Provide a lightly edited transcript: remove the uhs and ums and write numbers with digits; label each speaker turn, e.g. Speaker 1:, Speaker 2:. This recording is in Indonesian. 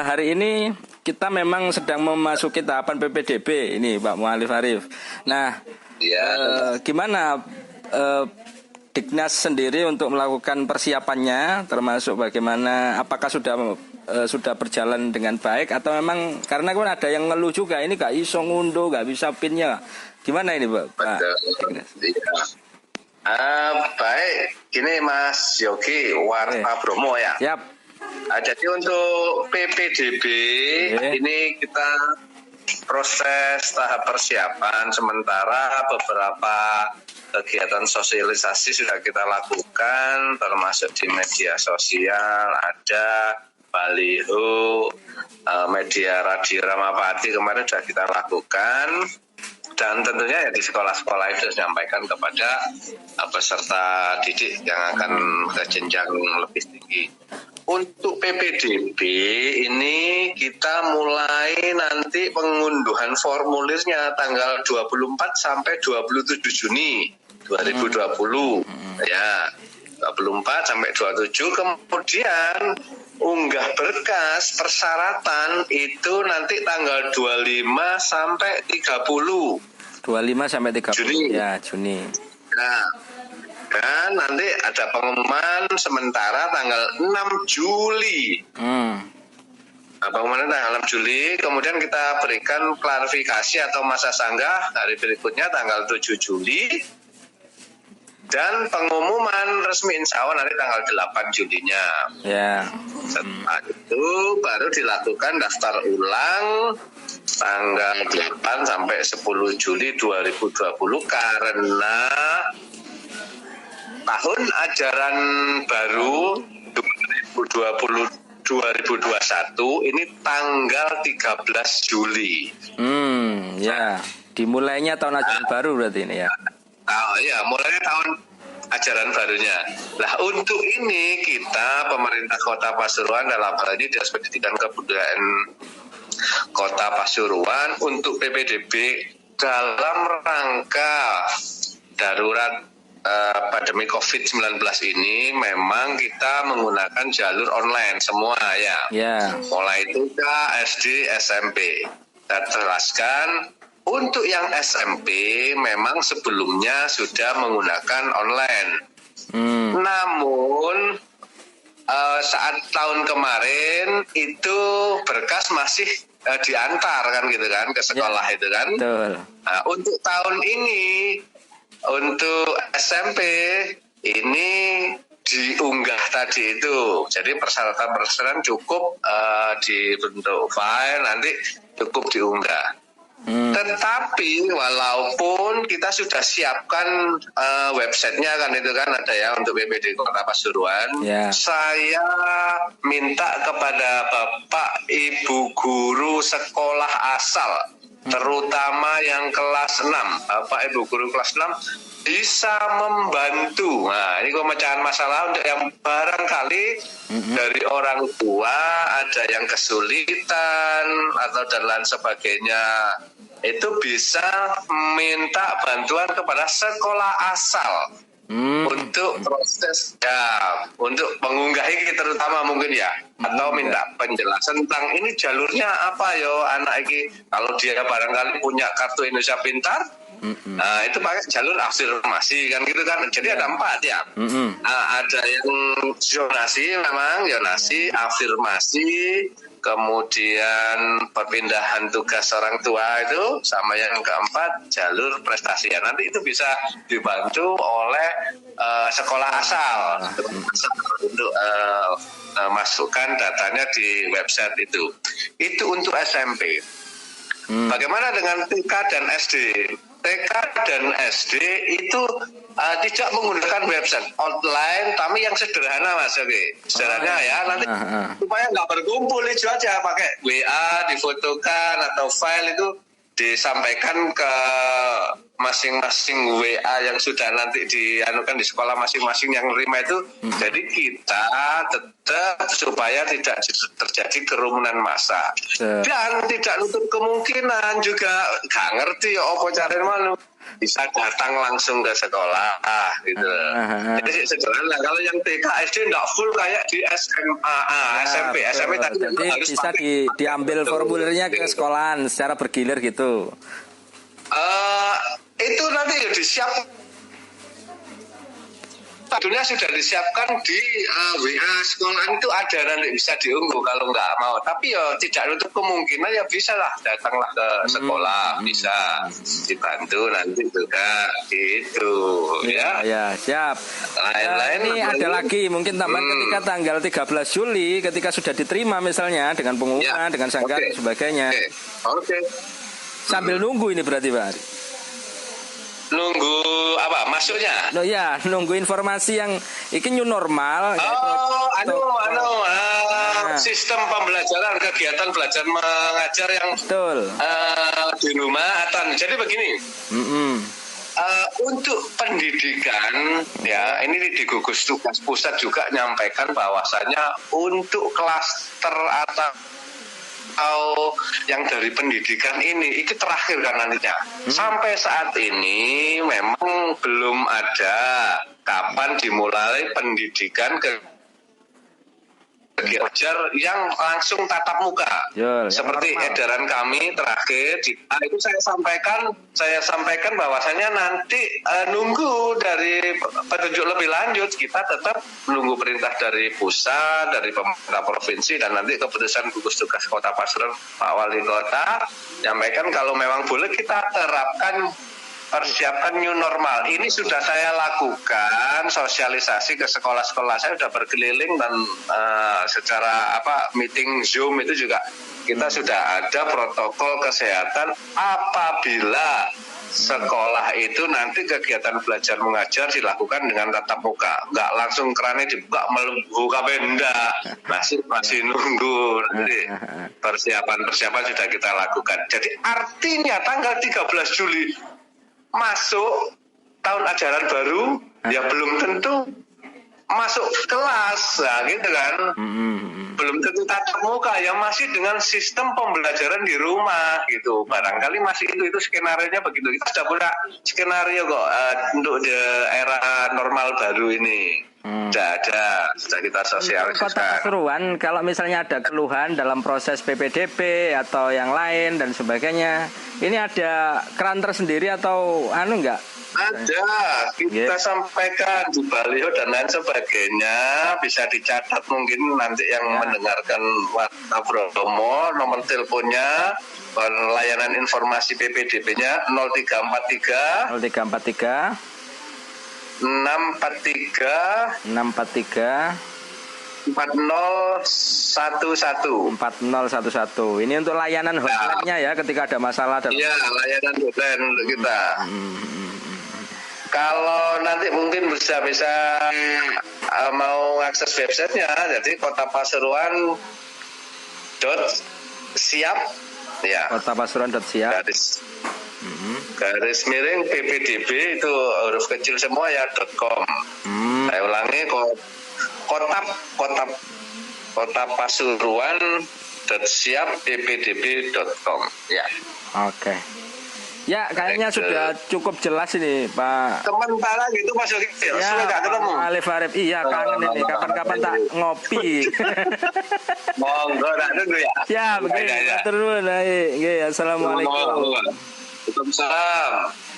Speaker 1: hari ini kita memang sedang memasuki tahapan PPDB ini Pak Mu'alif Arif. Nah, gimana Dignas sendiri untuk melakukan persiapannya, termasuk bagaimana, apakah sudah berjalan dengan baik atau memang karena kan ada yang ngeluh juga ini gak iso ngunduh, gak bisa pinnya. Gimana ini Pak Dignas?
Speaker 2: Baik, gini Mas Yogi, Warta Bromo ya.
Speaker 1: Yap.
Speaker 2: Jadi untuk PPDB ini kita proses tahap persiapan sementara beberapa kegiatan sosialisasi sudah kita lakukan termasuk di media sosial, ada baliho, media Radio Ramapati kemarin sudah kita lakukan, dan tentunya ya di sekolah-sekolah itu menyampaikan kepada peserta didik yang akan ke jenjang lebih tinggi. Untuk PPDB ini kita mulai nanti pengunduhan formulirnya tanggal 24 sampai 27 Juni 2020 ya, 24 sampai 27. Kemudian unggah berkas persyaratan itu nanti tanggal 25 sampai 30
Speaker 1: Juni. Ya, Juni.
Speaker 2: Nah, dan nanti ada pengumuman sementara tanggal 6 Juli. Pengumuman tanggal 6 Juli, kemudian kita berikan klarifikasi atau masa sanggah hari berikutnya tanggal 7 Juli. Dan pengumuman resmi insya Allah nanti tanggal 8 Julinya. Setelah itu baru dilakukan daftar ulang tanggal 8 sampai 10 Juli 2020 karena tahun ajaran baru 2020-2021 ini tanggal 13 Juli.
Speaker 1: Dimulainya tahun ajaran baru berarti ini ya.
Speaker 2: Mulainya tahun ajaran barunya. Nah, untuk ini kita pemerintah Kota Pasuruan dalam hal ini Dinas Pendidikan Kebudayaan Kota Pasuruan untuk PPDB dalam rangka darurat pandemi COVID-19 ini memang kita menggunakan jalur online semua ya. Mulai TK, SD, SMP. Saya jelaskan untuk yang SMP memang sebelumnya sudah menggunakan online. Namun saat tahun kemarin itu berkas masih diantar kan gitu kan ke sekolah itu kan. Nah, untuk tahun ini untuk SMP ini diunggah tadi itu. Jadi persyaratan cukup dibentuk file nanti cukup diunggah. Tetapi walaupun kita sudah siapkan websitenya kan itu kan ada ya untuk BPD Kota Pasuruan, saya minta kepada Bapak Ibu guru sekolah asal, terutama yang kelas 6, Bapak Ibu guru kelas 6 bisa membantu. Nah, ini pemecahan masalah untuk yang barangkali dari orang tua ada yang kesulitan atau dan lain sebagainya, itu bisa minta bantuan kepada sekolah asal untuk proses untuk mengunggahi terutama mungkin ya, atau minta penjelasan tentang ini jalurnya apa yo anak ini, kalau dia barangkali punya kartu Indonesia Pintar. Nah, itu pakai jalur afirmasi kan gitu kan. Jadi ada 4 ya. Ada yang zonasi memang, zonasi, afirmasi, kemudian perpindahan tugas orang tua itu, sama yang keempat jalur prestasi. Ya, nanti itu bisa dibantu oleh sekolah asal untuk masukkan datanya di website itu. Itu untuk SMP. Bagaimana dengan TK dan SD? TK dan SD itu tidak menggunakan website online, tapi yang sederhana Mas Yogi. Sederhana ya, nanti supaya nggak berkumpul itu aja, pakai WA difotokan atau file itu disampaikan ke masing-masing WA yang sudah nanti dianukan di sekolah masing-masing yang menerima itu. Jadi kita tetap supaya tidak terjadi kerumunan massa. Dan tidak nutup kemungkinan juga gak ngerti apa caranya malu bisa datang langsung ke sekolah gitu. Jadi sederhana, kalau yang TK SD enggak full kayak di SMA, SMP tadi
Speaker 1: jadi
Speaker 2: harus
Speaker 1: bisa diambil formulirnya ke sekolahan secara bergilir gitu.
Speaker 2: Itu nanti ya disiap. Tentunya sudah disiapkan di WA sekolahan itu ada, nanti bisa diunduh kalau nggak mau. Tapi ya tidak untuk kemungkinan ya bisa lah, datanglah ke sekolah, bisa dibantu nanti juga gitu ya.
Speaker 1: Ya siap. Ini ada lagi mungkin tambahan ketika tanggal 13 Juli ketika sudah diterima misalnya dengan pengumuman, dengan sanggar dan sebagainya.
Speaker 2: Oke.
Speaker 1: Sambil nunggu ini berarti Pak Ari.
Speaker 2: Nunggu apa masuknya?
Speaker 1: Nunggu informasi yang ini new normal.
Speaker 2: Sistem pembelajaran, kegiatan belajar mengajar yang
Speaker 1: betul
Speaker 2: di rumah. Jadi begini. Untuk pendidikan ya ini di gugus tugas pusat juga nyampaikan bahwasanya untuk klaster atau yang dari pendidikan ini terakhir kan nantinya. Sampai saat ini memang belum ada kapan dimulai pendidikan kegiatan yang langsung tatap muka. Seperti edaran kami terakhir itu saya sampaikan bahwasanya nanti nunggu dari petunjuk lebih lanjut, kita tetap menunggu perintah dari pusat, dari pemerintah provinsi, dan nanti keputusan gugus tugas Kota Pasuruan Pak Wali Kota nyampaikan kalau memang boleh kita terapkan persiapan new normal. Ini sudah saya lakukan sosialisasi ke sekolah-sekolah. Saya sudah berkeliling dan secara meeting Zoom itu juga kita sudah ada protokol kesehatan apabila sekolah itu nanti kegiatan belajar mengajar dilakukan dengan tatap muka, nggak langsung kerannya dibuka buka benda, masih nunggu nanti persiapan sudah kita lakukan. Jadi artinya tanggal 13 Juli masuk tahun ajaran baru ya belum tentu masuk kelas, gitu kan. Belum tentu tatap muka, ya masih dengan sistem pembelajaran di rumah gitu. Barangkali masih itu skenario-nya begitu. Kita sudah punya skenario kok untuk di era normal baru ini. Sudah kita sosialisasikan.
Speaker 1: Kota Pasuruan kalau misalnya ada keluhan dalam proses PPDB atau yang lain dan sebagainya, ini ada keran tersendiri atau enggak?
Speaker 2: Ada, kita sampaikan di baliho dan lain sebagainya, bisa dicatat mungkin nanti yang mendengarkan Warta Bromo, nomor teleponnya, layanan informasi PPDB-nya 0343 643 4011.
Speaker 1: Ini untuk layanan hotline-nya ya ketika ada masalah.
Speaker 2: Iya, layanan hotline untuk kita. Kalau nanti mungkin bisa mau akses websitenya, jadi kotapasuruan.siap ya.
Speaker 1: Kotapasuruan.siap.
Speaker 2: Garis miring PPDB itu huruf kecil semua ya .com. Saya ulangi kotapasuruan.siap ppdb.com ya.
Speaker 1: Oke. Ya, kayaknya sudah cukup jelas ini, Pak.
Speaker 2: Sementara gitu Mas Yogi, sudah nggak ketemu.
Speaker 1: Alif Arif, iya kangen ini. Kapan-kapan tak ngopi.
Speaker 2: Monggo, tak dulu ya.
Speaker 1: Ya, begini. Terus, assalamualaikum.
Speaker 2: Waalaikumsalam.